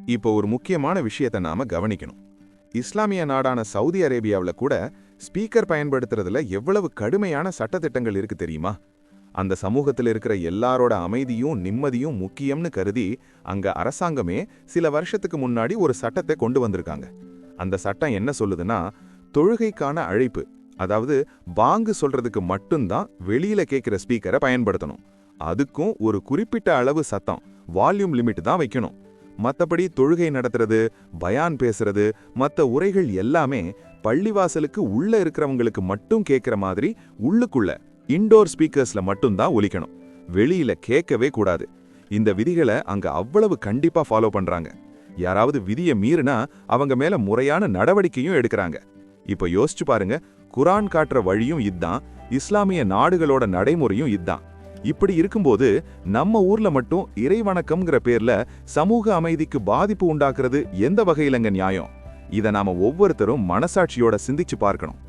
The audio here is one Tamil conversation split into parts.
இப்போ ஒரு முக்கியமான விஷயத்தை நாம கவனிக்கணும். இஸ்லாமிய நாடான சவுதி அரேபியாவில் கூட ஸ்பீக்கர் பயன்படுத்துறதுல எவ்வளவு கடுமையான சட்டத்திட்டங்கள் இருக்கு தெரியுமா? அந்த சமூகத்தில் இருக்கிற எல்லாரோட அமைதியும் நிம்மதியும் முக்கியம்னு கருதி அங்க அரசாங்கமே சில வருஷத்துக்கு முன்னாடி ஒரு சட்டத்தை கொண்டு வந்திருக்காங்க. அந்த சட்டம் என்ன சொல்லுதுன்னா, தொழுகைக்கான அழைப்பு, அதாவது பாங்கு சொல்றதுக்கு மட்டும்தான் வெளியில கேட்கிற ஸ்பீக்கரை பயன்படுத்தணும். அதுக்கும் ஒரு குறிப்பிட்ட அளவு சத்தம், வால்யூம் லிமிட் தான் வைக்கணும். மற்றபடி தொழுகை நடத்துறது, பயான் பேசுறது, மற்ற உரைகள் எல்லாமே பள்ளிவாசலுக்கு உள்ள இருக்கிறவங்களுக்கு மட்டும் கேட்கிற மாதிரி உள்ளுக்குள்ள இன்டோர் ஸ்பீக்கர்ஸ்ல மட்டும்தான் ஒலிக்கணும். வெளியில கேட்கவே கூடாது. இந்த விதிகளை அங்க அவ்வளவு கண்டிப்பா ஃபாலோ பண்றாங்க. யாராவது விதியை மீறினா அவங்க மேல முறையான நடவடிக்கையும் எடுக்கிறாங்க. இப்ப யோசிச்சு பாருங்க, குரான் காட்டுற வழியும் இதான், இஸ்லாமிய நாடுகளோட நடைமுறையும் இதான். இப்படி இருக்கும்போது நம்ம ஊர்ல மட்டும் இறைவணக்கம்ங்கிற பேர்ல சமூக அமைதிக்கு பாதிப்பு உண்டாக்குறது எந்த வகையிலங்க நியாயம்? இதை நாம ஒவ்வொருத்தரும் மனசாட்சியோட சிந்திச்சு பார்க்கணும்.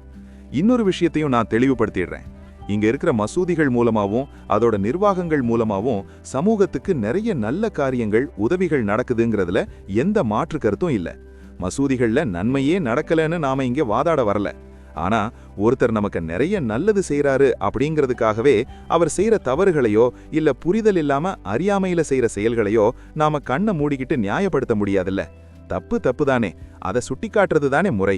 இன்னொரு விஷயத்தையும் நான் தெளிவுபடுத்திடுறேன். இங்க இருக்கிற மசூதிகள் மூலமாவும் அதோட நிர்வாகங்கள் மூலமாவும் சமூகத்துக்கு நிறைய நல்ல காரியங்கள், உதவிகள் நடக்குதுங்கிறதுல எந்த மாற்று கருத்தும் இல்ல. மசூதிகள்ல நன்மையே நடக்கலன்னு நாம இங்க வாதாட வரல. ஆனா ஒருத்தர் நமக்கு நிறைய நல்லது செய்யறாரு அப்படிங்கிறதுக்காகவே அவர் செய்யற தவறுகளையோ இல்ல புரிதல் இல்லாம அறியாமையில செய்யற செயல்களையோ நாம கண்ணை மூடிக்கிட்டு நியாயப்படுத்த முடியாதுல்ல. தப்பு தப்புதானே, அதை சுட்டிக்காட்டுறது தானே முறை.